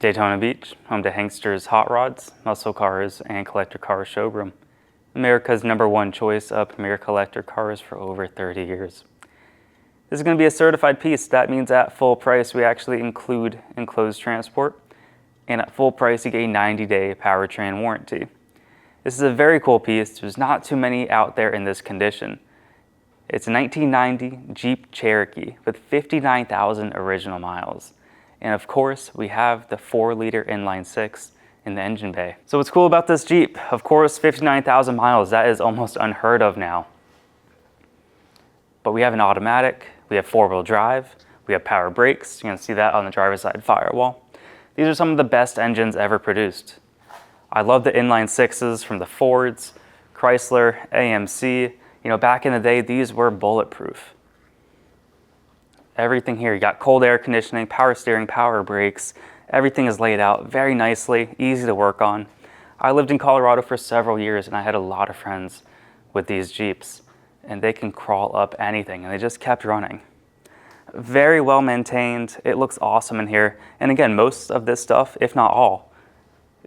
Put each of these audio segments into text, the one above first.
Daytona Beach, home to Hanksters Hot Rods, Muscle Cars, and Collector Cars Showroom. America's #1 choice of premier collector cars for over 30 years. This is going to be a certified piece. That means at full price, we actually include enclosed transport. And at full price, you get a 90-day powertrain warranty. This is a very cool piece. There's not too many out there in this condition. It's a 1990 Jeep Cherokee with 59,000 original miles. And of course, we have the 4-liter inline-6 in the engine bay. So what's cool about this Jeep? Of course, 59,000 miles, that is almost unheard of now. But we have an automatic, we have 4-wheel drive, we have power brakes. You can see that on the driver's side firewall. These are some of the best engines ever produced. I love the inline-6s from the Fords, Chrysler, AMC. You know, back in the day, these were bulletproof. Everything here, you got cold air conditioning, power steering, power brakes. Everything is laid out very nicely, easy to work on. I lived in Colorado for several years and I had a lot of friends with these Jeeps, and they can crawl up anything, and they just kept running. Very well maintained. It looks awesome in here. And again, most of this stuff, if not all,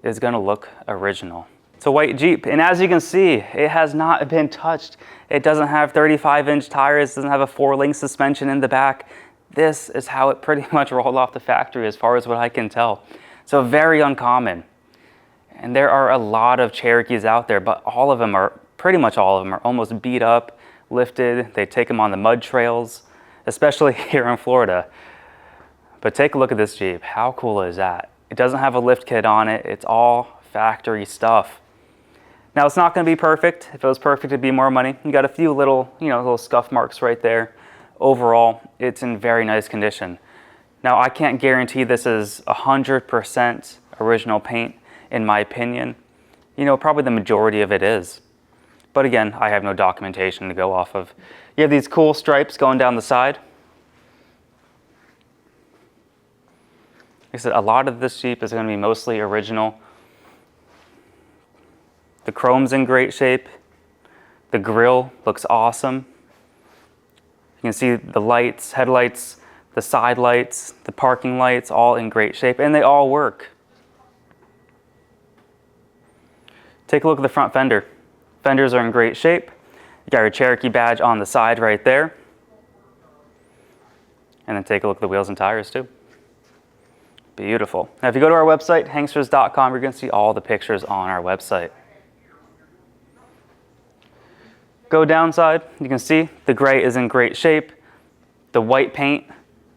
is gonna look original. It's a white Jeep, and as you can see, it has not been touched. It doesn't have 35-inch tires, doesn't have a 4-link suspension in the back. This is how it pretty much rolled off the factory as far as what I can tell. So very uncommon. And there are a lot of Cherokees out there, but pretty much all of them are almost beat up, lifted. They take them on the mud trails, especially here in Florida. But take a look at this Jeep. How cool is that? It doesn't have a lift kit on it. It's all factory stuff. Now, it's not going to be perfect. If it was perfect, it'd be more money. You got a few little scuff marks right there. Overall, it's in very nice condition. Now, I can't guarantee this is 100% original paint, in my opinion. Probably the majority of it is. But again, I have no documentation to go off of. You have these cool stripes going down the side. Like I said, a lot of this Jeep is going to be mostly original. The chrome's in great shape. The grille looks awesome. You can see the lights, headlights, the side lights, the parking lights, all in great shape, and they all work. Take a look at the front fender. Fenders are in great shape. You got your Cherokee badge on the side right there. And then take a look at the wheels and tires too. Beautiful. Now, if you go to our website, hanksters.com, you're going to see all the pictures on our website. Go downside, you can see the gray is in great shape. The white paint,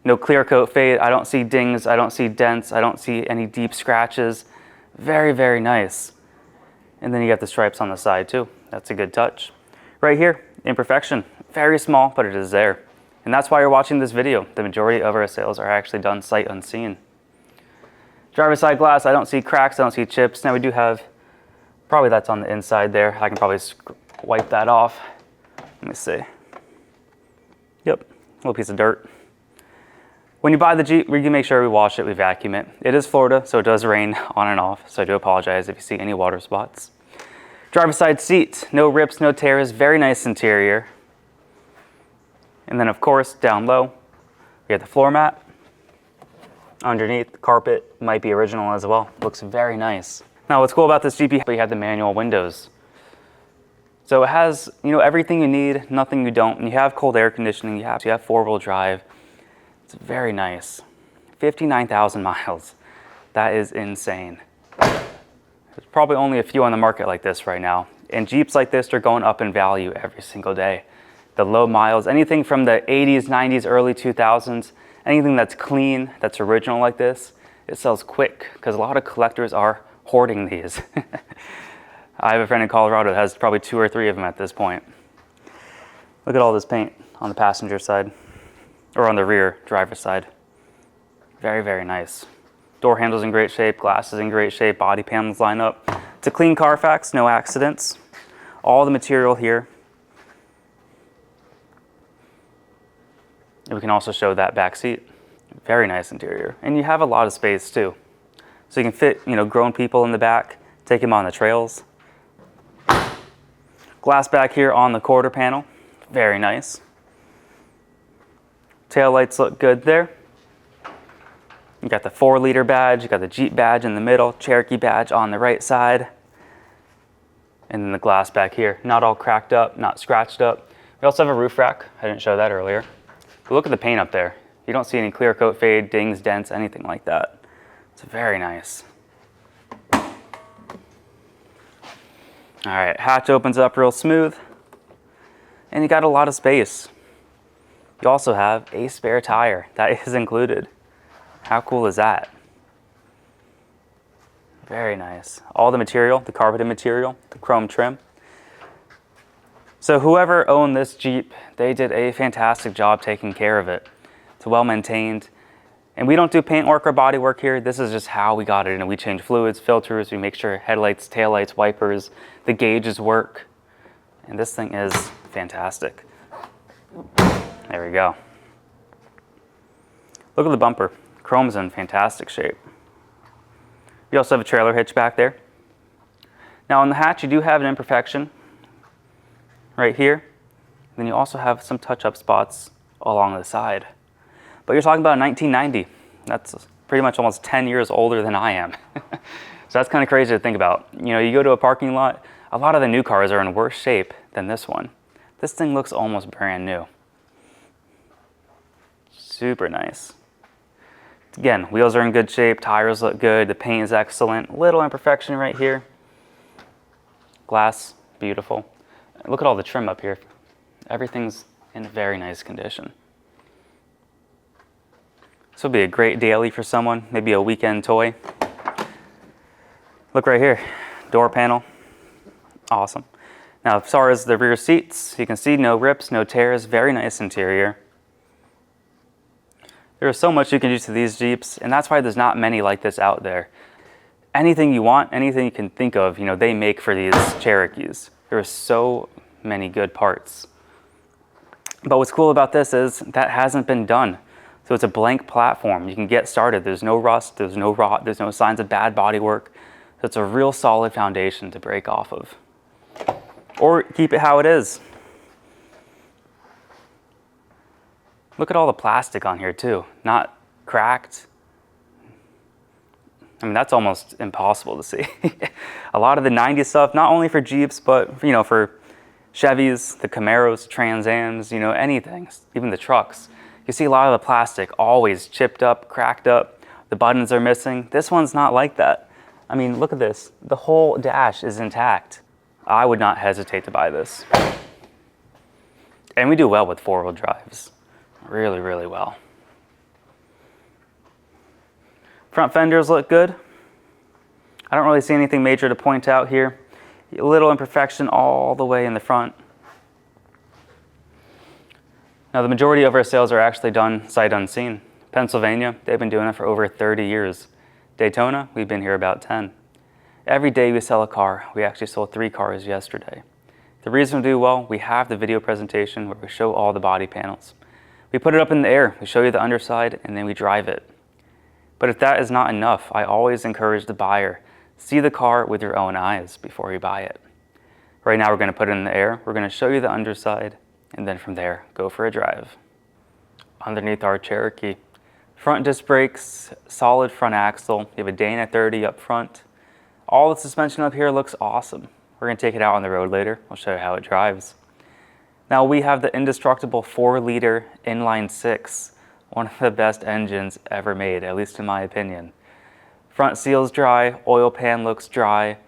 no clear coat fade. I don't see dings, I don't see dents, I don't see any deep scratches. Very, very nice. And then you got the stripes on the side too. That's a good touch. Right here, imperfection. Very small, but it is there. And that's why you're watching this video. The majority of our sales are actually done sight unseen. Driver's side glass, I don't see cracks, I don't see chips. Now we do have, probably that's on the inside there. I can probably wipe that off. Let me see. Yep, little piece of dirt. When you buy the Jeep, we can make sure we wash it, we vacuum it. It is Florida, so it does rain on and off, so I do apologize if you see any water spots. Driver's side seat, no rips, no tears, very nice interior. And then of course, down low, we have the floor mat. Underneath, the carpet might be original as well. Looks very nice. Now what's cool about this Jeep, you have the manual windows. So it has, everything you need, nothing you don't. And you have cold air conditioning, you have 4-wheel drive. It's very nice. 59,000 miles. That is insane. There's probably only a few on the market like this right now. And Jeeps like this are going up in value every single day. The low miles, anything from the 80s, 90s, early 2000s, anything that's clean, that's original like this, it sells quick because a lot of collectors are hoarding these. I have a friend in Colorado that has probably 2 or 3 of them at this point. Look at all this paint on the passenger side, or on the rear driver's side. Very, very nice. Door handles in great shape, glass is in great shape, body panels line up. It's a clean Carfax, no accidents. All the material here. And we can also show that back seat. Very nice interior. And you have a lot of space too. So you can fit, grown people in the back, take them on the trails. Glass back here on the quarter panel, very nice. Tail lights look good there. You got the 4-liter badge, you got the Jeep badge in the middle, Cherokee badge on the right side, and then the glass back here. Not all cracked up, not scratched up. We also have a roof rack. I didn't show that earlier. But look at the paint up there. You don't see any clear coat fade, dings, dents, anything like that. It's very nice. All right, hatch opens up real smooth, and you got a lot of space. You also have a spare tire that is included. How cool is that? Very nice. All the material, the carpeted material, the chrome trim. So whoever owned this Jeep, they did a fantastic job taking care of it. It's well maintained. And we don't do paint work or body work here. This is just how we got it in. We change fluids, filters, we make sure headlights, taillights, wipers, the gauges work. And this thing is fantastic. There we go. Look at the bumper. Chrome's in fantastic shape. You also have a trailer hitch back there. Now on the hatch, you do have an imperfection right here. Then you also have some touch-up spots along the side. But you're talking about 1990. That's pretty much almost 10 years older than I am. So that's kind of crazy to think about. You know, you go to a parking lot, a lot of the new cars are in worse shape than this one. This thing looks almost brand new. Super nice. Again, wheels are in good shape, tires look good, the paint is excellent. Little imperfection right here. Glass, beautiful. Look at all the trim up here. Everything's in very nice condition. This will be a great daily for someone, maybe a weekend toy. Look right here, door panel, awesome. Now as far as the rear seats, you can see no rips, no tears, very nice interior. There is so much you can do to these Jeeps, and that's why there's not many like this out there. Anything you want, anything you can think of, you know, they make for these Cherokees. There are so many good parts. But what's cool about this is that hasn't been done. So it's a blank platform. You can get started. There's no rust, there's no rot, there's no signs of bad bodywork. So it's a real solid foundation to break off of. Or keep it how it is. Look at all the plastic on here too. Not cracked. I mean, that's almost impossible to see. A lot of the 90s stuff, not only for Jeeps, but you know, for Chevys, the Camaros, Trans Ams, you know, anything, even the trucks. You see a lot of the plastic always chipped up, cracked up, the buttons are missing. This one's not like that. I mean, look at this. The whole dash is intact. I would not hesitate to buy this. And we do well with 4-wheel drives. Really, really well. Front fenders look good. I don't really see anything major to point out here. A little imperfection all the way in the front. Now the majority of our sales are actually done sight unseen. Pennsylvania, they've been doing it for over 30 years. Daytona, we've been here about 10. Every day we sell a car. We actually sold 3 cars yesterday. The reason we do well, we have the video presentation where we show all the body panels. We put it up in the air, we show you the underside, and then we drive it. But if that is not enough, I always encourage the buyer, see the car with your own eyes before you buy it. Right now we're going to put it in the air, we're going to show you the underside, and then from there, go for a drive. Underneath our Cherokee. Front disc brakes, solid front axle, you have a Dana 30 up front. All the suspension up here looks awesome. We're going to take it out on the road later, I'll show you how it drives. Now we have the indestructible 4-liter inline 6, one of the best engines ever made, at least in my opinion. Front seal's dry, oil pan looks dry,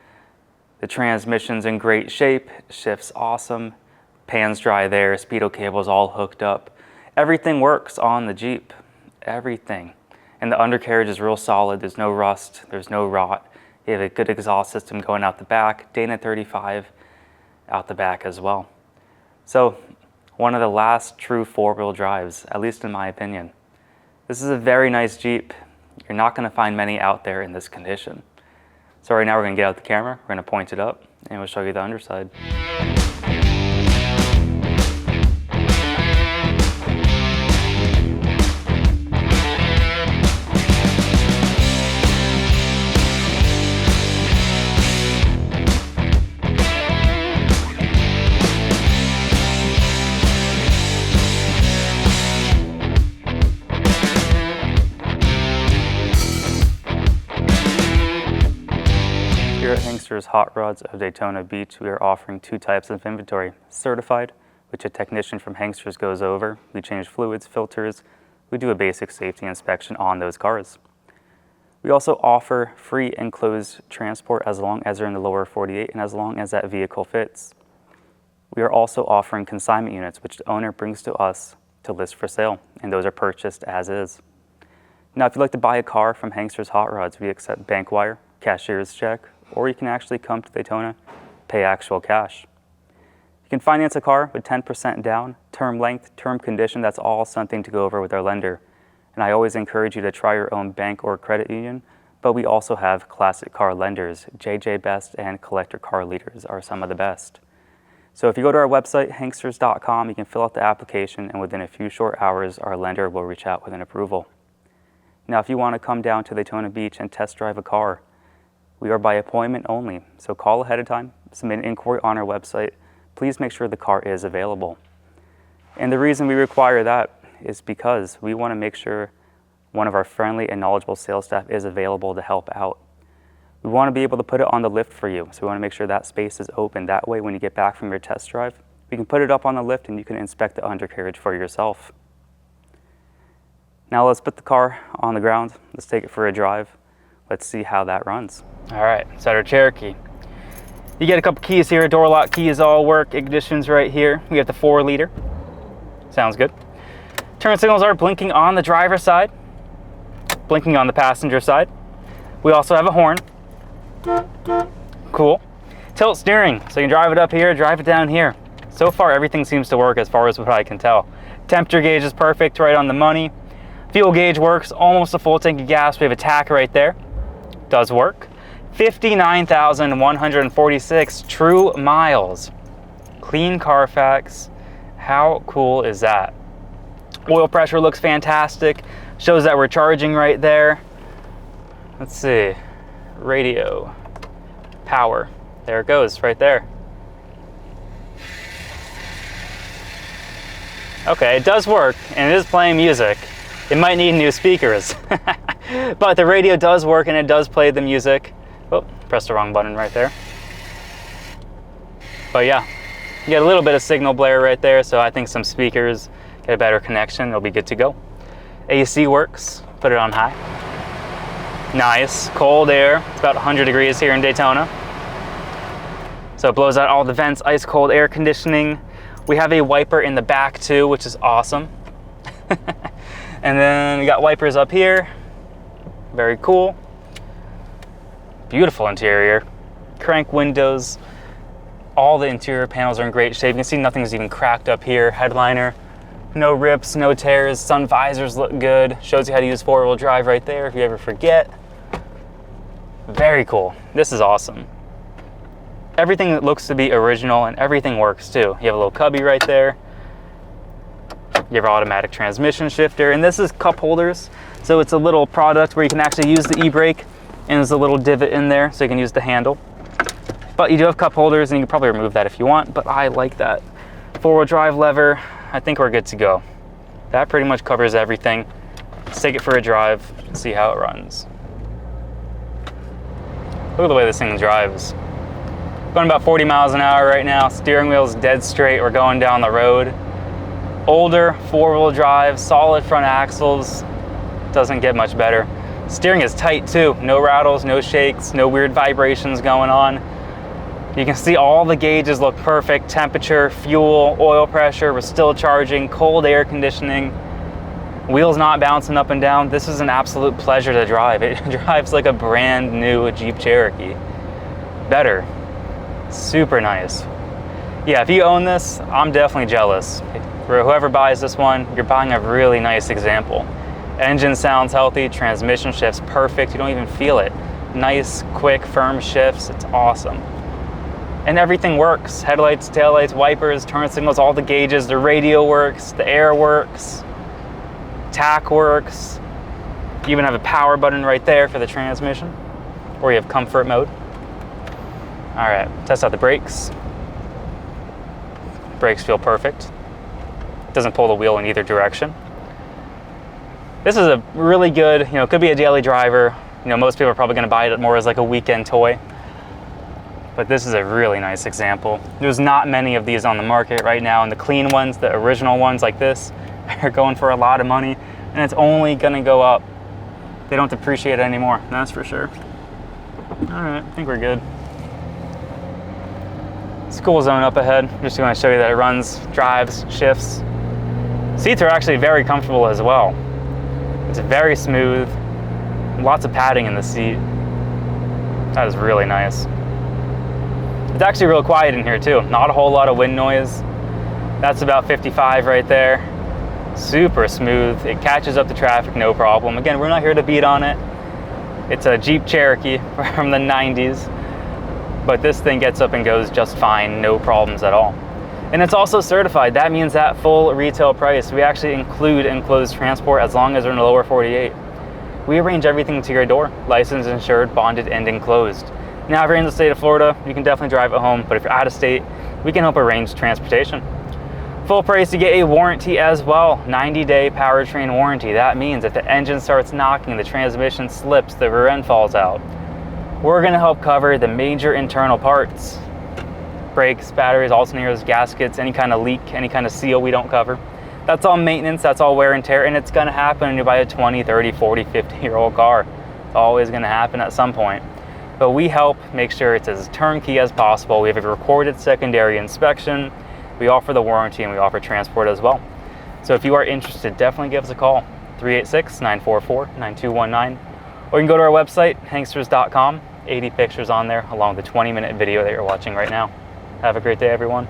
the transmission's in great shape, shift's awesome, pan's dry there, speedo cable's all hooked up. Everything works on the Jeep, everything. And the undercarriage is real solid, there's no rust, there's no rot. You have a good exhaust system going out the back, Dana 35 out the back as well. So, one of the last true 4-wheel drives, at least in my opinion. This is a very nice Jeep. You're not going to find many out there in this condition. So right now we're going to get out the camera, we're going to point it up, and we'll show you the underside. Hanksters Hot Rods of Daytona Beach, we are offering 2 types of inventory. Certified, which a technician from Hanksters goes over. We change fluids, filters. We do a basic safety inspection on those cars. We also offer free enclosed transport as long as they're in the lower 48 and as long as that vehicle fits. We are also offering consignment units, which the owner brings to us to list for sale, and those are purchased as is. Now, if you'd like to buy a car from Hanksters Hot Rods, we accept bank wire, cashier's check, or you can actually come to Daytona, pay actual cash. You can finance a car with 10% down, term length, term condition. That's all something to go over with our lender. And I always encourage you to try your own bank or credit union, but we also have classic car lenders. JJ Best and Collector Car Leaders are some of the best. So if you go to our website, hanksters.com, you can fill out the application, and within a few short hours, our lender will reach out with an approval. Now, if you want to come down to Daytona Beach and test drive a car, we are by appointment only. So call ahead of time, submit an inquiry on our website. Please make sure the car is available. And the reason we require that is because we want to make sure one of our friendly and knowledgeable sales staff is available to help out. We want to be able to put it on the lift for you, so we want to make sure that space is open. That way, when you get back from your test drive, we can put it up on the lift and you can inspect the undercarriage for yourself. Now let's put the car on the ground. Let's take it for a drive. Let's see how that runs. All right, it's our Cherokee. You get a couple keys here. Door lock keys all work. Ignition's right here. We have the 4-liter. Sounds good. Turn signals are blinking on the driver's side, blinking on the passenger side. We also have a horn. Cool. Tilt steering, so you can drive it up here, drive it down here. So far, everything seems to work as far as what I can tell. Temperature gauge is perfect, right on the money. Fuel gauge works, almost a full tank of gas. We have a tach right there. Does work. 59,146 true miles. Clean Carfax. How cool is that? Oil pressure looks fantastic. Shows that we're charging right there. Let's see. Radio. Power. There it goes, right there. Okay, it does work, and it is playing music. It might need new speakers. But the radio does work, and it does play the music. Oh, pressed the wrong button right there. But yeah, you get a little bit of signal blare right there, so I think some speakers get a better connection. They'll be good to go. AC works. Put it on high. Nice. Cold air. It's about 100 degrees here in Daytona. So it blows out all the vents, ice cold air conditioning. We have a wiper in the back too, which is awesome. And then we got wipers up here. Very cool. Beautiful interior. Crank windows. All the interior panels are in great shape. You can see nothing's even cracked up here. Headliner, no rips, no tears. Sun visors look good. Shows you how to use 4-wheel drive right there if you ever forget. Very cool. This is awesome. Everything that looks to be original and everything works too. You have a little cubby right there. You have an automatic transmission shifter, and this is cup holders. So it's a little product where you can actually use the e-brake, and there's a little divot in there so you can use the handle. But you do have cup holders, and you can probably remove that if you want, but I like that. 4-wheel drive lever. I think we're good to go. That pretty much covers everything. Let's take it for a drive and see how it runs. Look at the way this thing drives. Going about 40 miles an hour right now. Steering wheel's dead straight. We're going down the road. Older 4-wheel drive, solid front axles. Doesn't get much better. Steering is tight too. No rattles, no shakes, no weird vibrations going on. You can see all the gauges look perfect. Temperature, fuel, oil pressure, we're still charging, cold air conditioning. Wheels not bouncing up and down. This is an absolute pleasure to drive. It drives like a brand new Jeep Cherokee. Better. Super nice. Yeah, if you own this, I'm definitely jealous. For whoever buys this one, you're buying a really nice example. Engine sounds healthy, transmission shifts perfect, you don't even feel it. Nice, quick, firm shifts, it's awesome. And everything works. Headlights, taillights, wipers, turn signals, all the gauges, the radio works, the air works, tach works. You even have a power button right there for the transmission, or you have comfort mode. All right, test out the brakes. Brakes feel perfect. Doesn't pull the wheel in either direction. This is a really good, could be a daily driver. Most people are probably gonna buy it more as like a weekend toy. but this is a really nice example. There's not many of these on the market right now, and the clean ones, the original ones like this, are going for a lot of money, and it's only gonna go up. They don't depreciate it anymore, that's for sure. All right, I think we're good. School zone up ahead. I'm just gonna show you that it runs, drives, shifts. Seats are actually very comfortable as well. It's very smooth, lots of padding in the seat. That is really nice. It's actually real quiet in here too. Not a whole lot of wind noise. That's about 55 right there. Super smooth. It catches up to traffic, no problem. Again, we're not here to beat on it. It's a Jeep Cherokee from the 90s, but this thing gets up and goes just fine, no problems at all. And it's also certified. That means that full retail price, we actually include enclosed transport as long as they're in the lower 48. We arrange everything to your door, licensed, insured, bonded, and enclosed. Now, if you're in the state of Florida, you can definitely drive it home, but if you're out of state, we can help arrange transportation. Full price, you get a warranty as well, 90-day powertrain warranty. That means if the engine starts knocking, the transmission slips, the rear end falls out, we're gonna help cover the major internal parts. Brakes, batteries, alternators, gaskets, any kind of leak, any kind of seal we don't cover. That's all maintenance, that's all wear and tear, and it's gonna happen when you buy a 20, 30, 40, 50-year-old car. It's always gonna happen at some point. But we help make sure it's as turnkey as possible. We have a recorded secondary inspection, we offer the warranty, and we offer transport as well. So if you are interested, definitely give us a call, 386-944-9219, or you can go to our website, Hanksters.com, 80 pictures on there, along with the 20-minute video that you're watching right now. Have a great day, everyone.